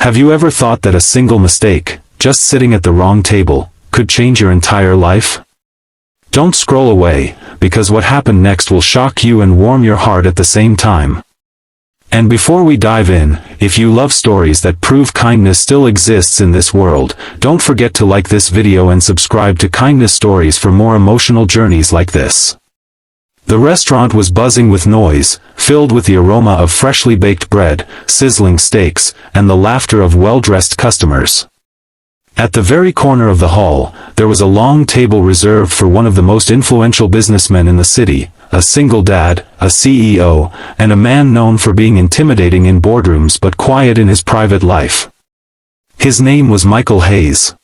Have you ever thought that a single mistake, just sitting at the wrong table, could change your entire life? Don't scroll away, because what happened next will shock you and warm your heart at the same time. And before we dive in, if you love stories that prove kindness still exists in this world, don't forget to like this video and subscribe to Kindness Stories for more emotional journeys like this. The restaurant was buzzing with noise, filled with the aroma of freshly baked bread, sizzling steaks, and the laughter of well-dressed customers. At the very corner of the hall, there was a long table reserved for one of the most influential businessmen in the city, a single dad, a CEO, and a man known for being intimidating in boardrooms but quiet in his private life. His name was Michael Hayes.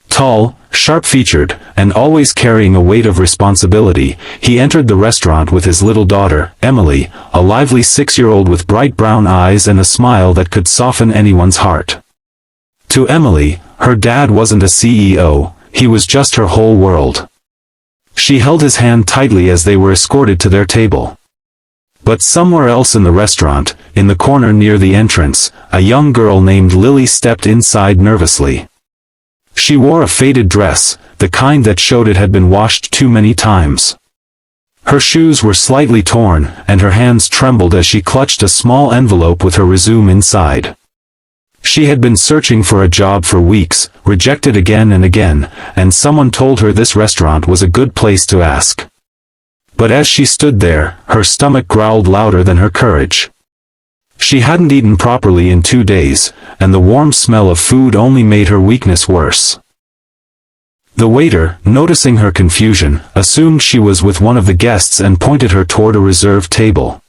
Tall, sharp-featured, and always carrying a weight of responsibility, he entered the restaurant with his little daughter, Emily, a lively 6-year-old with bright brown eyes and a smile that could soften anyone's heart. To Emily, her dad wasn't a CEO, he was just her whole world. She held his hand tightly as they were escorted to their table. But somewhere else in the restaurant, in the corner near the entrance, a young girl named Lily stepped inside nervously. She wore a faded dress, the kind that showed it had been washed too many times. Her shoes were slightly torn, and her hands trembled as she clutched a small envelope with her resume inside. She had been searching for a job for weeks, rejected again and again, and someone told her this restaurant was a good place to ask. But as she stood there, her stomach growled louder than her courage. She hadn't eaten properly in 2 days, and the warm smell of food only made her weakness worse. The waiter, noticing her confusion, assumed she was with one of the guests and pointed her toward a reserved table.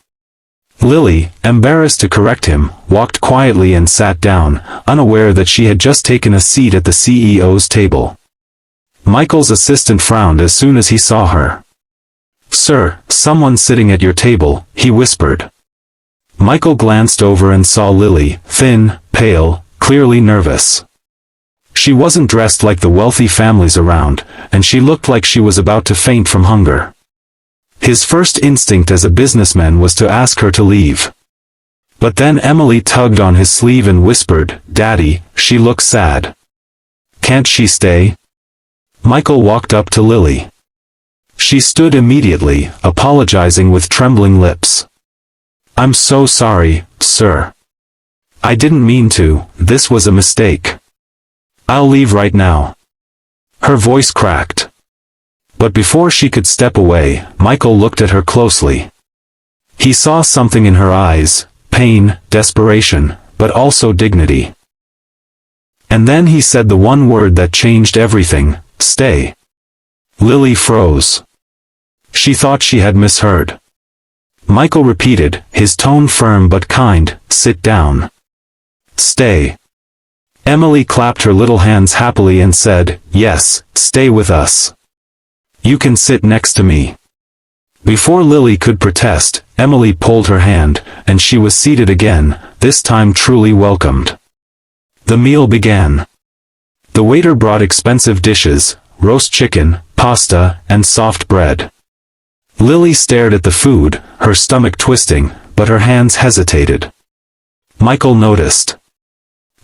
Lily, embarrassed to correct him, walked quietly and sat down, unaware that she had just taken a seat at the CEO's table. Michael's assistant frowned as soon as he saw her. "Sir, someone's sitting at your table," he whispered. Michael glanced over and saw Lily, thin, pale, clearly nervous. She wasn't dressed like the wealthy families around, and she looked like she was about to faint from hunger. His first instinct as a businessman was to ask her to leave. But then Emily tugged on his sleeve and whispered, "Daddy, she looks sad. Can't she stay?" Michael walked up to Lily. She stood immediately, apologizing with trembling lips. "I'm so sorry, sir. I didn't mean to, this was a mistake. I'll leave right now." Her voice cracked. But before she could step away, Michael looked at her closely. He saw something in her eyes, pain, desperation, but also dignity. And then he said the one word that changed everything, "Stay." Lily froze. She thought she had misheard. Michael repeated, his tone firm but kind, "Sit down. Stay." Emily clapped her little hands happily and said, "Yes, stay with us. You can sit next to me." Before Lily could protest, Emily pulled her hand, and she was seated again, this time truly welcomed. The meal began. The waiter brought expensive dishes, roast chicken, pasta, and soft bread. Lily stared at the food, her stomach twisting, but her hands hesitated. Michael noticed.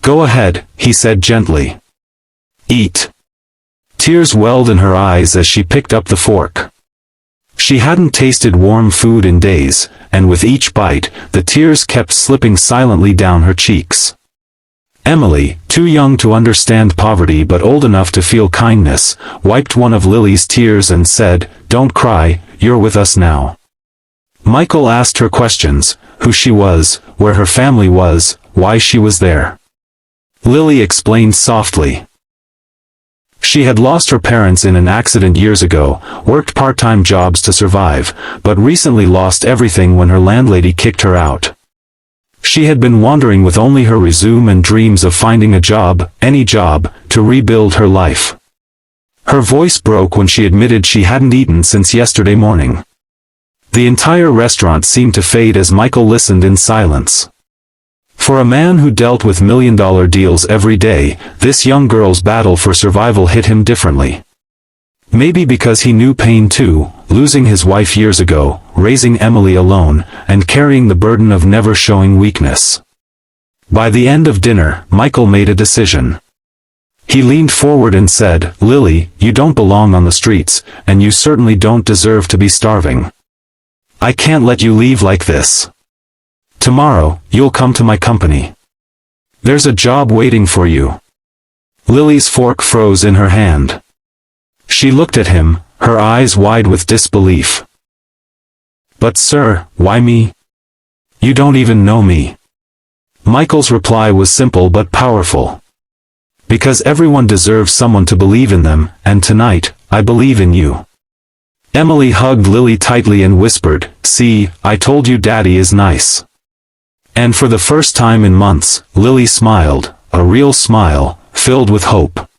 "Go ahead," he said gently. "Eat." Tears welled in her eyes as she picked up the fork. She hadn't tasted warm food in days, and with each bite, the tears kept slipping silently down her cheeks. Emily, too young to understand poverty but old enough to feel kindness, wiped one of Lily's tears and said, "Don't cry, you're with us now." Michael asked her questions, who she was, where her family was, why she was there. Lily explained softly. She had lost her parents in an accident years ago, worked part-time jobs to survive, but recently lost everything when her landlady kicked her out. She had been wandering with only her resume and dreams of finding a job, any job, to rebuild her life. Her voice broke when she admitted she hadn't eaten since yesterday morning. The entire restaurant seemed to fade as Michael listened in silence. For a man who dealt with million-dollar deals every day, this young girl's battle for survival hit him differently. Maybe because he knew pain too, losing his wife years ago, raising Emily alone, and carrying the burden of never showing weakness. By the end of dinner, Michael made a decision. He leaned forward and said, "Lily, you don't belong on the streets, and you certainly don't deserve to be starving. I can't let you leave like this. Tomorrow, you'll come to my company. There's a job waiting for you." Lily's fork froze in her hand. She looked at him, her eyes wide with disbelief. "But sir, why me? You don't even know me." Michael's reply was simple but powerful. "Because everyone deserves someone to believe in them, and tonight, I believe in you." Emily hugged Lily tightly and whispered, "See, I told you Daddy is nice." And for the first time in months, Lily smiled, a real smile, filled with hope.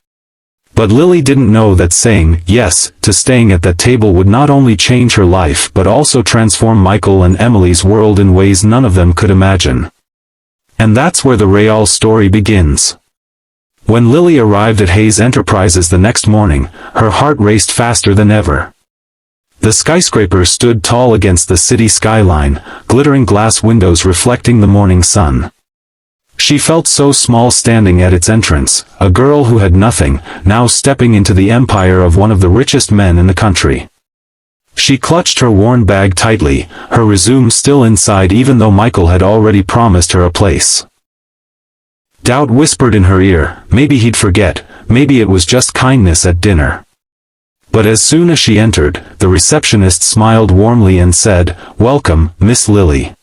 But Lily didn't know that saying yes to staying at that table would not only change her life but also transform Michael and Emily's world in ways none of them could imagine. And that's where the real story begins. When Lily arrived at Hayes Enterprises the next morning, her heart raced faster than ever. The skyscraper stood tall against the city skyline, glittering glass windows reflecting the morning sun. She felt so small standing at its entrance, a girl who had nothing, now stepping into the empire of one of the richest men in the country. She clutched her worn bag tightly, her resume still inside even though Michael had already promised her a place. Doubt whispered in her ear, maybe he'd forget, maybe it was just kindness at dinner. But as soon as she entered, the receptionist smiled warmly and said, "Welcome, Miss Lily.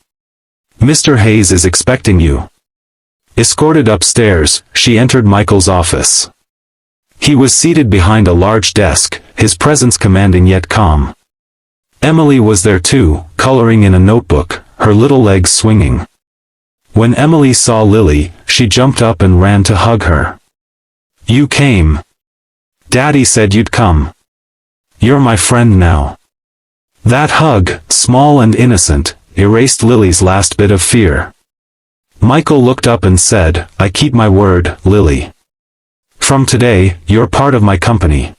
Mr. Hayes is expecting you." Escorted upstairs, she entered Michael's office. He was seated behind a large desk, his presence commanding yet calm. Emily was there too, coloring in a notebook, her little legs swinging. When Emily saw Lily, she jumped up and ran to hug her. "You came. Daddy said you'd come. You're my friend now." That hug, small and innocent, erased Lily's last bit of fear. Michael looked up and said, "I keep my word, Lily. From today, you're part of my company.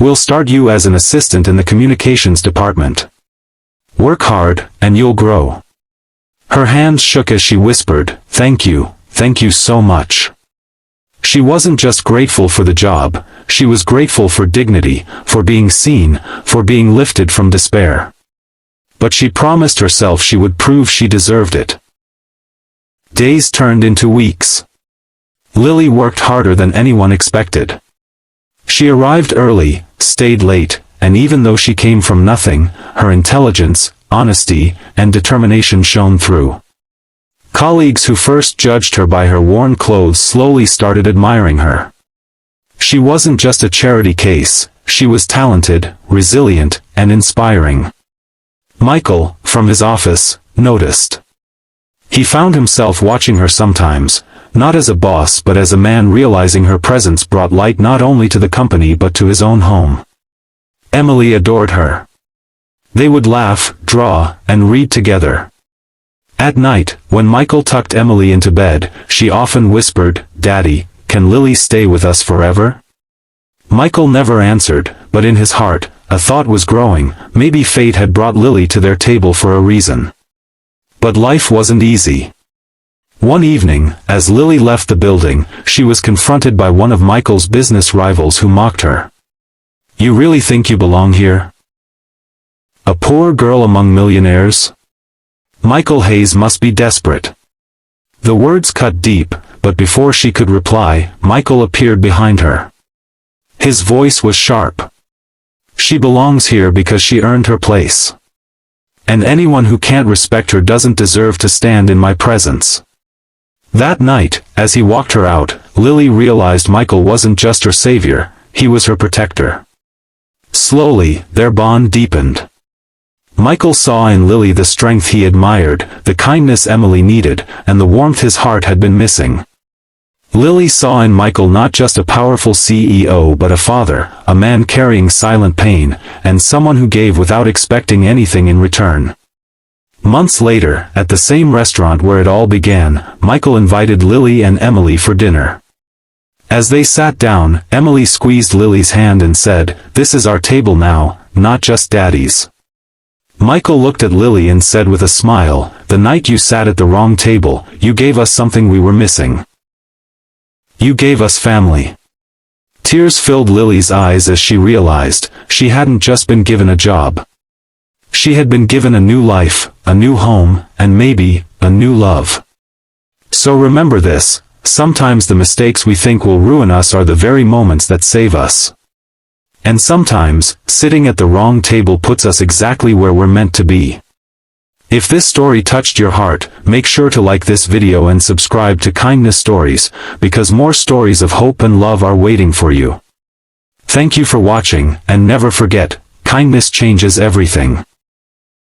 We'll start you as an assistant in the communications department. Work hard, and you'll grow." Her hands shook as she whispered, thank you so much." She wasn't just grateful for the job, she was grateful for dignity, for being seen, for being lifted from despair. But she promised herself she would prove she deserved it. Days turned into weeks. Lily worked harder than anyone expected. She arrived early, stayed late, and even though she came from nothing, her intelligence, honesty, and determination shone through. Colleagues who first judged her by her worn clothes slowly started admiring her. She wasn't just a charity case, she was talented, resilient, and inspiring. Michael, from his office, noticed. He found himself watching her sometimes, not as a boss but as a man realizing her presence brought light not only to the company but to his own home. Emily adored her. They would laugh, draw, and read together. At night, when Michael tucked Emily into bed, she often whispered, "Daddy, can Lily stay with us forever?" Michael never answered, but in his heart, a thought was growing, maybe fate had brought Lily to their table for a reason. But life wasn't easy. One evening, as Lily left the building, she was confronted by one of Michael's business rivals who mocked her. "You really think you belong here? A poor girl among millionaires? Michael Hayes must be desperate." The words cut deep, but before she could reply, Michael appeared behind her. His voice was sharp. "She belongs here because she earned her place. And anyone who can't respect her doesn't deserve to stand in my presence." That night, as he walked her out, Lily realized Michael wasn't just her savior, he was her protector. Slowly, their bond deepened. Michael saw in Lily the strength he admired, the kindness Emily needed, and the warmth his heart had been missing. Lily saw in Michael not just a powerful CEO but a father, a man carrying silent pain, and someone who gave without expecting anything in return. Months later, at the same restaurant where it all began, Michael invited Lily and Emily for dinner. As they sat down, Emily squeezed Lily's hand and said, "This is our table now, not just Daddy's." Michael looked at Lily and said with a smile, "The night you sat at the wrong table, you gave us something we were missing. You gave us family." Tears filled Lily's eyes as she realized, she hadn't just been given a job. She had been given a new life, a new home, and maybe, a new love. So remember this, sometimes the mistakes we think will ruin us are the very moments that save us. And sometimes, sitting at the wrong table puts us exactly where we're meant to be. If this story touched your heart, make sure to like this video and subscribe to Kindness Stories, because more stories of hope and love are waiting for you. Thank you for watching, and never forget, kindness changes everything.